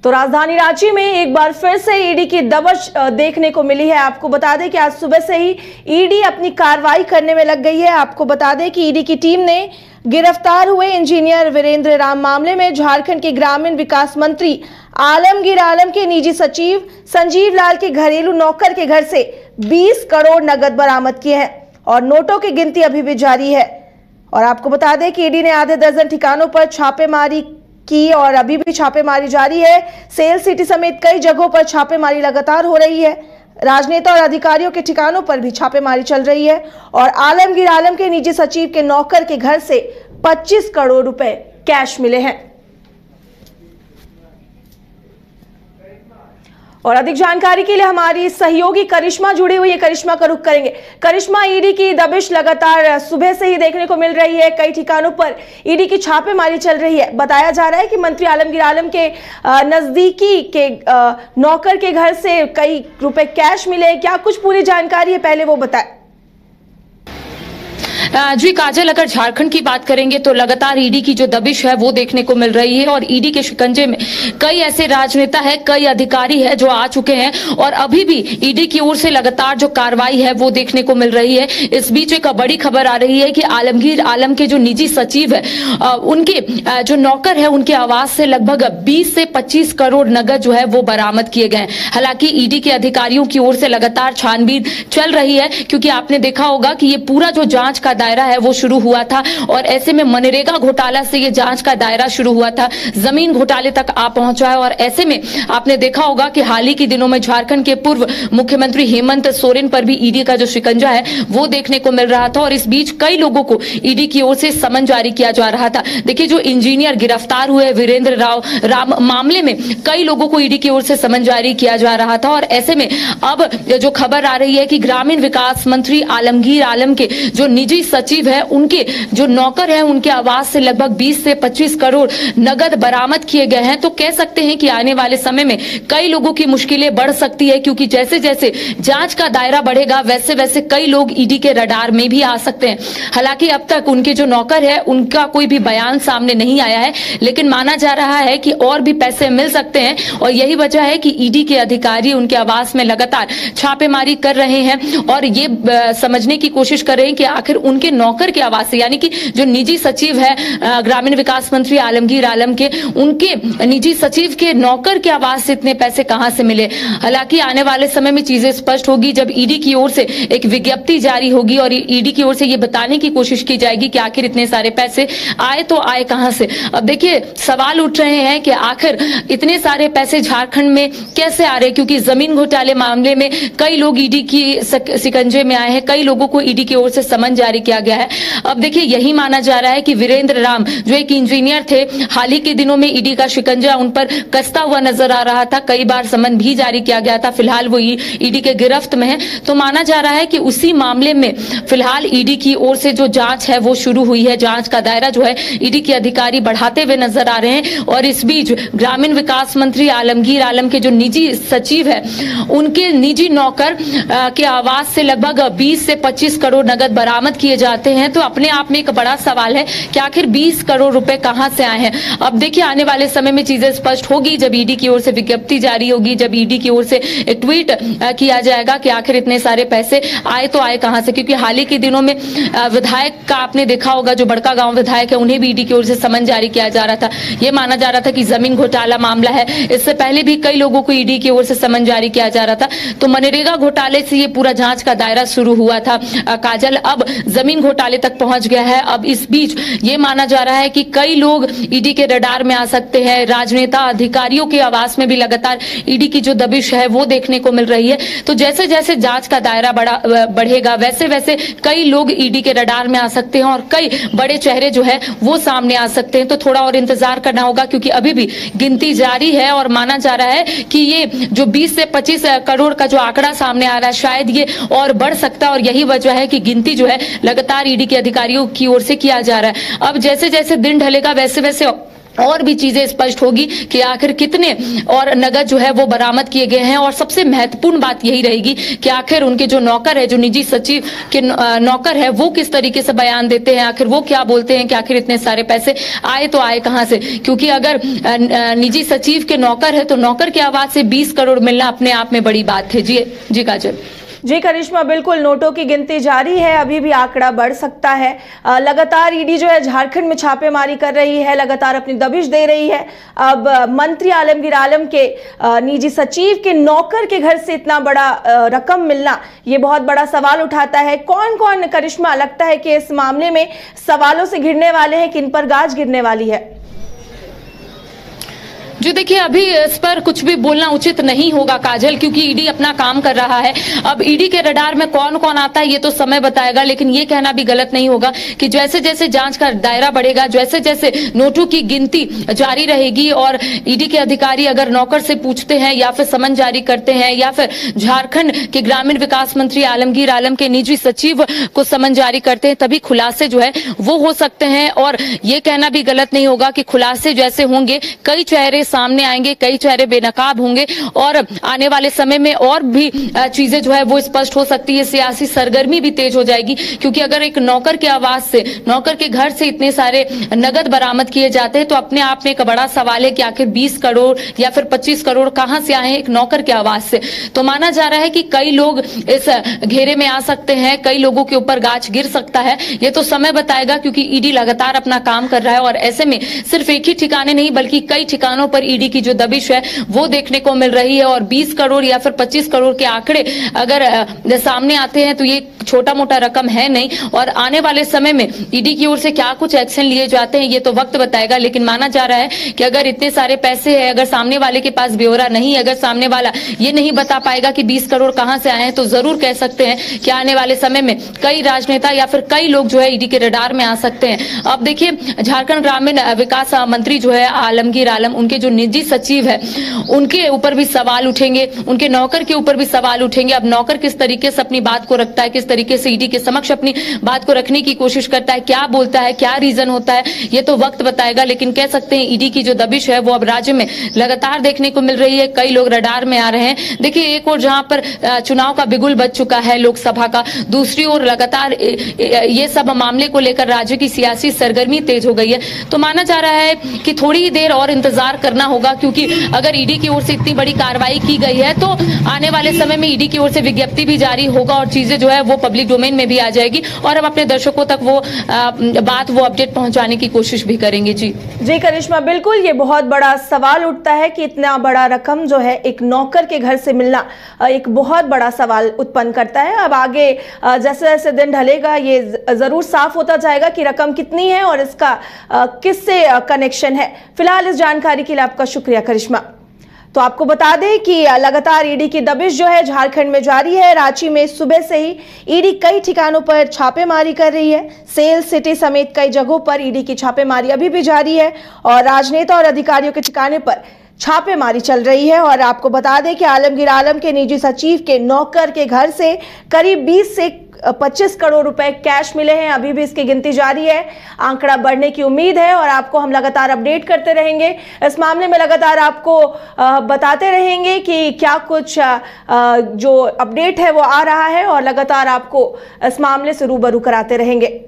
तो राजधानी रांची में एक बार फिर से ईडी की दबिश देखने को मिली है। आपको बता दें कि आज सुबह से ही ईडी अपनी कार्रवाई करने में लग गई है। आपको बता दें कि ईडी की टीम ने गिरफ्तार हुए इंजीनियर वीरेंद्र राम मामले में झारखंड के ग्रामीण विकास मंत्री आलमगीर आलम के निजी सचिव संजीव लाल के घरेलू नौकर के घर से 20 करोड़ नगद बरामद किए हैं और नोटों की गिनती अभी भी जारी है। और आपको बता दें कि ईडी ने आधे दर्जन ठिकानों पर छापेमारी की और अभी भी छापेमारी जारी है। सेल सिटी समेत कई जगहों पर छापेमारी लगातार हो रही है। राजनेता और अधिकारियों के ठिकानों पर भी छापेमारी चल रही है और आलमगीर आलम के निजी सचिव के नौकर के घर से 25 करोड़ रुपए कैश मिले हैं। और अधिक जानकारी के लिए हमारी सहयोगी करिश्मा जुड़ी हुई है। करिश्मा का रुख करेंगे। करिश्मा, ईडी की दबिश लगातार सुबह से ही देखने को मिल रही है। कई ठिकानों पर ईडी की छापेमारी चल रही है। बताया जा रहा है कि मंत्री आलमगीर आलम के नजदीकी के नौकर के घर से कई रुपए कैश मिले। क्या कुछ पूरी जानकारी है, पहले वो बताएं। जी काजल, अगर झारखंड की बात करेंगे तो लगातार ईडी की जो दबिश है वो देखने को मिल रही है और ईडी के शिकंजे में कई ऐसे राजनेता है, कई अधिकारी है जो आ चुके हैं और अभी भी ईडी की ओर से लगातार जो कार्रवाई है वो देखने को मिल रही है। इस बीच एक बड़ी खबर आ रही है कि आलमगीर आलम के जो निजी सचिव है उनके जो नौकर है उनके आवास से लगभग 20 से 25 करोड़ नगद जो है वो बरामद किए गए। हालांकि ईडी के अधिकारियों की ओर से लगातार छानबीन चल रही है क्योंकि आपने देखा होगा कि ये पूरा जो जांच का दायरा है वो शुरू हुआ था और ऐसे में मनरेगा घोटाला से ये जांच का दायरा शुरू हुआ था, जमीन घोटाले तक आ पहुंचा है और ऐसे में आपने देखा होगा कि हाल ही के दिनों में झारखंड के पूर्व मुख्यमंत्री हेमंत सोरेन पर भी ईडी का जो शिकंजा है वो देखने को मिल रहा था और इस बीच कई लोगों को ईडी की ओर से समन जारी किया जा रहा था। देखिए, जो इंजीनियर गिरफ्तार हुए वीरेंद्र राम मामले में कई लोगों को ईडी की ओर से समन जारी किया जा रहा था और ऐसे में अब जो खबर आ रही है कि ग्रामीण विकास मंत्री आलमगीर आलम के जो निजी सचिव है उनके जो नौकर है उनके आवास से लगभग 20 से 25 करोड़ नगद बरामद किए गए हैं। तो कह सकते हैं कि आने वाले समय में कई लोगों की मुश्किलें बढ़ सकती है क्योंकि जैसे जैसे जांच का दायरा बढ़ेगा वैसे वैसे कई लोग ईडी के रडार में भी आ सकते हैं। हालांकि अब तक उनके जो नौकर है उनका कोई भी बयान सामने नहीं आया है, लेकिन माना जा रहा है कि और भी पैसे मिल सकते हैं और यही वजह है कि ईडी के अधिकारी उनके आवास में लगातार छापेमारी कर रहे हैं और ये समझने की कोशिश कर रहे हैं कि आखिर उनके नौकर के आवास से, यानी कि जो निजी सचिव है ग्रामीण विकास मंत्री आलमगीर आलम के, उनके निजी सचिव के नौकर के आवास से इतने पैसे कहां से मिले। हालांकि आने वाले समय में चीजें स्पष्ट होगी जब ईडी की ओर से एक विज्ञप्ति जारी होगी और ईडी की ओर से ये बताने की कोशिश की जाएगी कि आखिर इतने सारे पैसे आए तो आए कहां से। अब देखिए, सवाल उठ रहे हैं कि आखिर इतने सारे पैसे झारखंड में कैसे आ रहे, क्योंकि जमीन घोटाले मामले में कई लोग ईडी की शिकंजे में आए हैं, कई लोगों को ईडी की ओर से समन जारी किया गया है। अब देखिए, यही माना जा रहा है कि वीरेंद्र राम जो एक इंजीनियर थे, हाल ही के दिनों में ईडी का शिकंजा उन पर कसता हुआ नजर आ रहा था, कई बार समन भी जारी किया गया था, फिलहाल वो ईडी के गिरफ्त में है। तो माना जा रहा है कि उसी मामले में फिलहाल ईडी की ओर से जो जांच है वो शुरू हुई है, जांच का दायरा जो है ईडी के अधिकारी बढ़ाते हुए नजर आ रहे हैं और इस बीच ग्रामीण विकास मंत्री आलमगीर आलम के जो निजी सचिव है उनके निजी नौकर के आवास से लगभग 20 से 25 करोड़ नगद बरामद किए जाते हैं। तो अपने आप में एक बड़ा सवाल है कि आखिर 20 करोड़ रुपए कहां से आए हैं। अब देखिए, आने वाले समय में चीजें स्पष्ट होगी जब ईडी की ओर से विज्ञप्ति जारी होगी, जब ईडी की ओर से एक ट्वीट किया जाएगा कि आखिर इतने सारे पैसे आए तो आए कहां से। क्योंकि हाल ही के दिनों में विधायक का आपने देखा होगा, जो बड़का गांव विधायक है, उन्हें भी ईडी की ओर से समन जारी किया जा रहा था। यह माना जा रहा था कि जमीन घोटाला मामला है, इससे पहले भी कई लोगों को ईडी की ओर से समन जारी किया जा रहा था। तो मनरेगा घोटाले से ये पूरा जांच का दायरा शुरू हुआ था काजल, अब जमीन घोटाले तक पहुंच गया है। अब इस बीच ये माना जा रहा है कि कई लोग ईडी के रडार में आ सकते हैं। राजनेता अधिकारियों के आवास में भी लगातार ईडी की जो दबिश है वो देखने को मिल रही है। तो जैसे जैसे जांच का दायरा बढ़ेगा वैसे वैसे कई लोग ईडी के रडार में आ सकते हैं और कई बड़े चेहरे जो है वो सामने आ सकते हैं। तो थोड़ा और इंतजार करना होगा क्योंकि अभी भी गिनती जारी है और माना जा रहा है कि ये जो 20 से 25 करोड़ का जो आंकड़ा सामने आ रहा है शायद ये और बढ़ सकता है और यही वजह है कि गिनती जो है लगातार ईडी के अधिकारियों की ओर से किया जा रहा है। अब जैसे जैसे दिन ढलेगा वैसे वैसे और भी चीजें स्पष्ट होगी कि आखिर कितने और नगद जो है वो बरामद किए गए हैं। और सबसे महत्वपूर्ण बात यही रहेगी कि आखिर उनके जो नौकर है, जो निजी सचिव के नौकर है, वो किस तरीके से बयान देते हैं, आखिर वो क्या बोलते हैं कि आखिर इतने सारे पैसे आए तो आए कहां से। क्योंकि अगर निजी सचिव के नौकर है तो नौकर की आवाज से 20 करोड़ मिलना अपने आप में बड़ी बात है। जी काजल। जी करिश्मा, बिल्कुल नोटों की गिनती जारी है, अभी भी आंकड़ा बढ़ सकता है। लगातार ईडी जो है झारखंड में छापेमारी कर रही है, लगातार अपनी दबिश दे रही है। अब मंत्री आलमगीर आलम के निजी सचिव के नौकर के घर से इतना बड़ा रकम मिलना, ये बहुत बड़ा सवाल उठाता है। कौन कौन करिश्मा लगता है कि इस मामले में सवालों से घिरने वाले हैं, किन पर गाज गिरने वाली है? जो देखिए, अभी इस पर कुछ भी बोलना उचित नहीं होगा काजल, क्योंकि ईडी अपना काम कर रहा है। अब ईडी के रडार में कौन कौन आता है ये तो समय बताएगा, लेकिन ये कहना भी गलत नहीं होगा कि जैसे जैसे जांच का दायरा बढ़ेगा, जैसे जैसे नोटों की गिनती जारी रहेगी और ईडी के अधिकारी अगर नौकर से पूछते हैं या फिर समन जारी करते हैं या फिर झारखंड के ग्रामीण विकास मंत्री आलमगीर आलम के निजी सचिव को समन जारी करते हैं, तभी खुलासे जो है वो हो सकते हैं। और ये कहना भी गलत नहीं होगा कि खुलासे जैसे होंगे, कई चेहरे सामने आएंगे, कई चेहरे बेनकाब होंगे और आने वाले समय में और भी चीजें जो है वो स्पष्ट हो सकती है। सियासी सरगर्मी भी तेज हो जाएगी, क्योंकि अगर एक नौकर की आवाज से, नौकर के घर से इतने सारे नगद बरामद किए जाते हैं तो अपने आप में एक बड़ा सवाल है कि आखिर 20 करोड़ या फिर 25 करोड़ कहां से आए एक नौकर की आवाज से। तो माना जा रहा है कि कई लोग इस घेरे में आ सकते हैं, कई लोगों के ऊपर गाज गिर सकता है। ये तो समय बताएगा, क्योंकि ईडी लगातार अपना काम कर रहा है और ऐसे में सिर्फ एक ही ठिकाने नहीं बल्कि कई ठिकानों पर ईडी की जो दबिश है वो देखने को मिल रही है। और 20 करोड़ या फिर 25 करोड़ के आंकड़े अगर सामने आते हैं तो ये छोटा मोटा रकम है नहीं। और आने वाले समय में ईडी की ओर से क्या कुछ एक्शन लिए जाते हैं ये तो वक्त बताएगा, लेकिन माना जा रहा है कि अगर इतने सारे पैसे हैं, अगर सामने वाले के पास ब्यौरा नहीं, अगर सामने वाला ये नहीं बता पाएगा कि 20 करोड़ कहां से आए हैं, तो जरूर कह सकते हैं कि आने वाले समय में कई राजनेता या फिर कई लोग जो है ईडी के रडार में आ सकते हैं। अब देखिए, झारखंड ग्रामीण विकास मंत्री जो है आलमगीर आलम, उनके जो निजी सचिव है उनके ऊपर भी सवाल उठेंगे, उनके नौकर के ऊपर भी सवाल उठेंगे। अब नौकर किस तरीके से अपनी बात को रखता है, किस तरीके से ईडी के समक्ष अपनी बात को रखने की कोशिश करता है, क्या बोलता है, क्या रीजन होता है, ये तो वक्त बताएगा। लेकिन कह सकते हैं ईडी की जो दबिश है वो अब राज्य में लगातार देखने को मिल रही है, कई लोग रडार में आ रहे हैं। देखिए, एक और जहां पर चुनाव का बिगुल बज चुका है लोकसभा का, दूसरी ओर लगातार ये सब मामले को लेकर राज्य की सियासी सरगर्मी तेज हो गई है। तो माना जा रहा है कि थोड़ी ही देर और इंतजार करना होगा, क्योंकि अगर ईडी की ओर से इतनी बड़ी कार्रवाई की गई है तो आने वाले समय में ईडी की ओर से विज्ञप्ति भी जारी होगा और चीजें जो है वो पब्लिक डोमेन में भी आ जाएगी और हम अपने दर्शकों तक वो बात, वो अपडेट पहुंचाने की कोशिश भी करेंगे। जी करिश्मा, बिल्कुल ये बहुत बड़ा सवाल उठता है कि इतना बड़ा रकम जो है एक नौकर के घर से मिलना एक बहुत बड़ा सवाल उत्पन्न करता है। अब आगे जैसे जैसे दिन ढलेगा ये जरूर साफ होता जाएगा कि रकम कितनी है और इसका किससे कनेक्शन है। फिलहाल इस जानकारी के लिए आपका शुक्रिया करिश्मा। तो आपको बता दें कि लगातार ईडी की दबिश जो है झारखंड में जारी है। रांची में सुबह से ही ईडी कई ठिकानों पर छापेमारी कर रही है। सेल सिटी समेत कई जगहों पर ईडी की छापेमारी अभी भी जारी है और राजनेता और अधिकारियों के ठिकाने पर छापेमारी चल रही है। और आपको बता दें कि आलमगीर आलम के निजी सचिव के नौकर के घर से करीब 20 से 25 करोड़ रुपए कैश मिले हैं। अभी भी इसकी गिनती जारी है, आंकड़ा बढ़ने की उम्मीद है और आपको हम लगातार अपडेट करते रहेंगे। इस मामले में लगातार आपको बताते रहेंगे कि क्या कुछ जो अपडेट है वो आ रहा है और लगातार आपको इस मामले से रूबरू कराते रहेंगे।